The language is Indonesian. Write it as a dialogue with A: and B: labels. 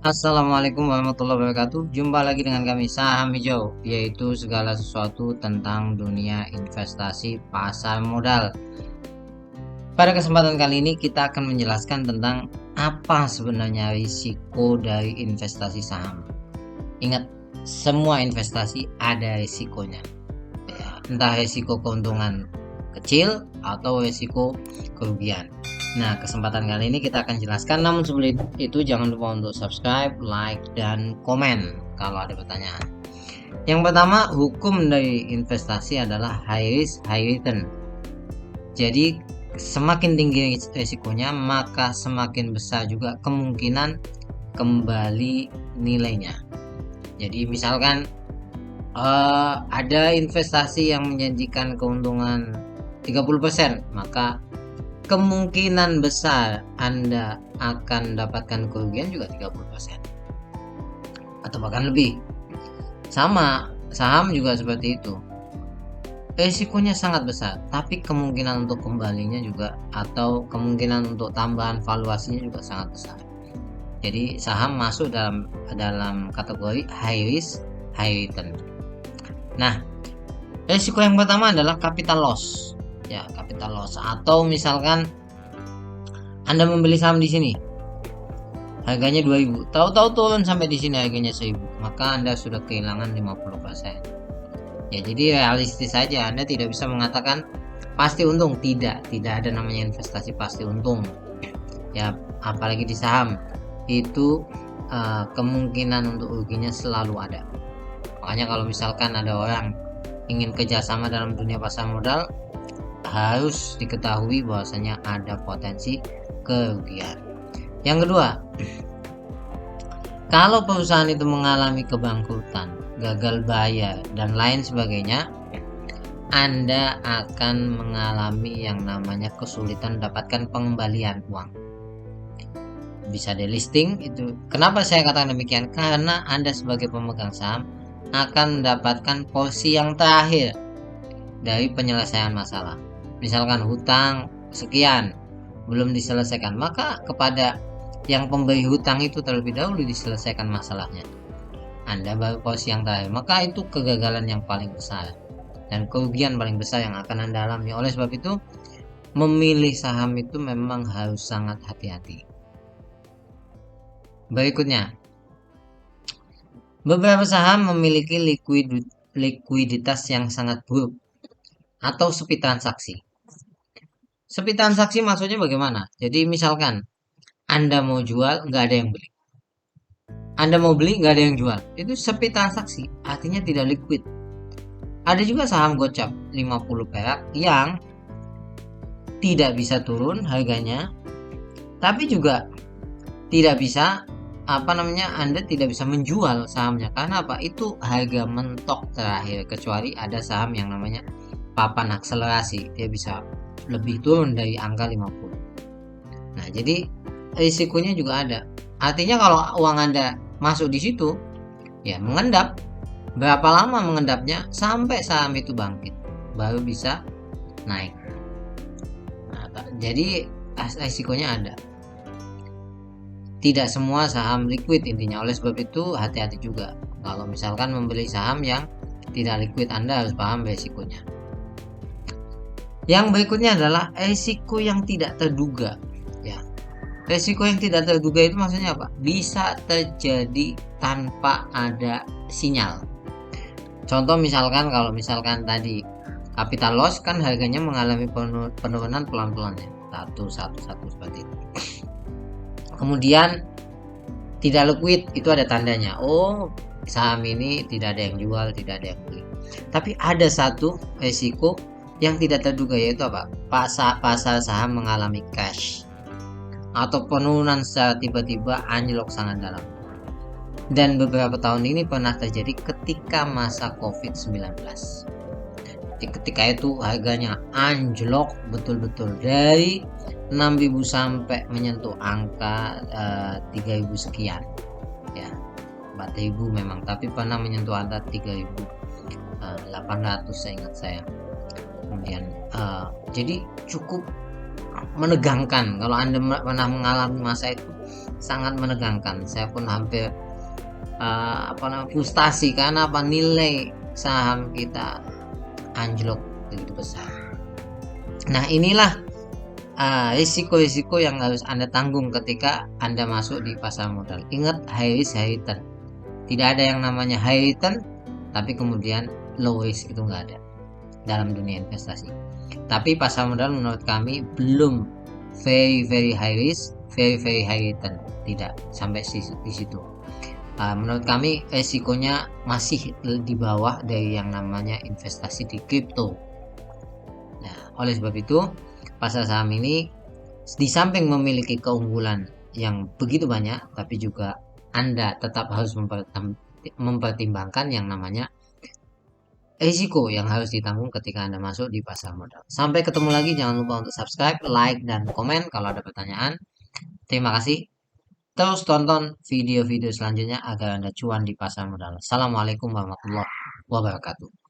A: Assalamualaikum warahmatullahi wabarakatuh. Jumpa lagi dengan kami Saham Hijau, yaitu segala sesuatu tentang dunia investasi pasar modal. Pada kesempatan kali ini kita akan menjelaskan tentang apa sebenarnya risiko dari investasi saham. Ingat, semua investasi ada risikonya. Ya, entah risiko keuntungan kecil atau risiko kerugian. Nah, kesempatan kali ini kita akan jelaskan. Namun sebelum itu jangan lupa untuk subscribe, like, dan komen kalau ada pertanyaan. Yang pertama, hukum dari investasi adalah high risk, high return. Jadi, semakin tinggi risikonya, maka semakin besar juga kemungkinan kembali nilainya. Jadi, misalkan ada investasi yang menjanjikan keuntungan 30%, maka kemungkinan besar Anda akan dapatkan kerugian juga 30% atau bahkan lebih. Sama, saham juga seperti itu. Risikonya sangat besar, tapi kemungkinan untuk kembalinya juga atau kemungkinan untuk tambahan valuasinya juga sangat besar. Jadi saham masuk dalam kategori high risk, high return. Nah, risiko yang pertama adalah capital loss. Ya, capital loss atau misalkan Anda membeli saham di sini, harganya 2000, tahu-tahu turun sampai di sini harganya 1000, maka Anda sudah kehilangan 50%. Ya, jadi realistis saja, Anda tidak bisa mengatakan pasti untung. Tidak ada namanya investasi pasti untung. Ya, apalagi di saham itu kemungkinan untuk ruginya selalu ada. Makanya kalau misalkan ada orang ingin kerjasama dalam dunia pasar modal, harus diketahui bahwasanya ada potensi kerugian. Yang kedua, kalau perusahaan itu mengalami kebangkrutan, gagal bayar, dan lain sebagainya, Anda akan mengalami yang namanya kesulitan mendapatkan pengembalian uang. Bisa delisting itu. Kenapa saya katakan demikian? Karena Anda sebagai pemegang saham akan mendapatkan porsi yang terakhir dari penyelesaian masalah. Misalkan hutang sekian belum diselesaikan, maka kepada yang pemberi hutang itu terlebih dahulu diselesaikan masalahnya. Anda baru porsi yang terakhir, maka itu kegagalan yang paling besar dan kerugian paling besar yang akan Anda alami. Oleh sebab itu, memilih saham itu memang harus sangat hati-hati. Berikutnya, beberapa saham memiliki likuiditas yang sangat buruk atau sepi transaksi. Sepi transaksi maksudnya bagaimana? Jadi misalkan Anda mau jual, nggak ada yang beli. Anda mau beli, nggak ada yang jual. Itu sepi transaksi, artinya tidak liquid. Ada juga saham gocap 50 perak yang tidak bisa turun harganya, tapi juga tidak bisa Anda tidak bisa menjual sahamnya. Karena apa? Itu harga mentok terakhir, kecuali ada saham yang namanya papan akselerasi, dia bisa lebih turun dari angka 50. Nah, jadi risikonya juga ada. Artinya kalau uang Anda masuk di situ, ya mengendap. Berapa lama mengendapnya? Sampai saham itu bangkit, baru bisa naik. Nah, jadi risikonya ada. Tidak semua saham liquid intinya. Oleh sebab itu hati-hati juga. Kalau misalkan membeli saham yang tidak liquid, Anda harus paham risikonya. Yang berikutnya adalah risiko yang tidak terduga. Ya, risiko yang tidak terduga itu maksudnya apa? Bisa terjadi tanpa ada sinyal. Contoh misalkan kalau misalkan tadi capital loss kan harganya mengalami penurunan pelan-pelan ya, satu seperti itu. Kemudian tidak liquid, itu ada tandanya. Oh, saham ini tidak ada yang jual, tidak ada yang beli. Tapi ada satu risiko yang tidak terduga, yaitu apa? Pasar saham mengalami crash atau penurunan secara tiba-tiba, anjlok sangat dalam. Dan beberapa tahun ini pernah terjadi ketika masa COVID-19. Ketika itu harganya anjlok betul-betul dari 6.000 sampai menyentuh angka 3.000 sekian. Ya, 4.000 memang, tapi pernah menyentuh angka 3.800 seingat saya. Kemudian jadi cukup menegangkan. Kalau Anda pernah mengalami masa itu sangat menegangkan. Saya pun hampir frustasi karena apa, nilai saham kita anjlok begitu besar. Nah, inilah risiko-risiko yang harus Anda tanggung ketika Anda masuk di pasar modal. Ingat, high risk high return. Tidak ada yang namanya high return tapi kemudian low risk, itu nggak ada dalam dunia investasi. Tapi pasar modal menurut kami belum very very high risk, very very high return. Tidak sampai di situ. Menurut kami resikonya masih di bawah dari yang namanya investasi di kripto. Nah, oleh sebab itu, pasar saham ini di samping memiliki keunggulan yang begitu banyak, tapi juga Anda tetap harus mempertimbangkan yang namanya risiko yang harus ditanggung ketika Anda masuk di pasar modal. Sampai ketemu lagi, jangan lupa untuk subscribe, like, dan komen kalau ada pertanyaan. Terima kasih. Terus tonton video-video selanjutnya agar Anda cuan di pasar modal. Assalamualaikum warahmatullahi wabarakatuh.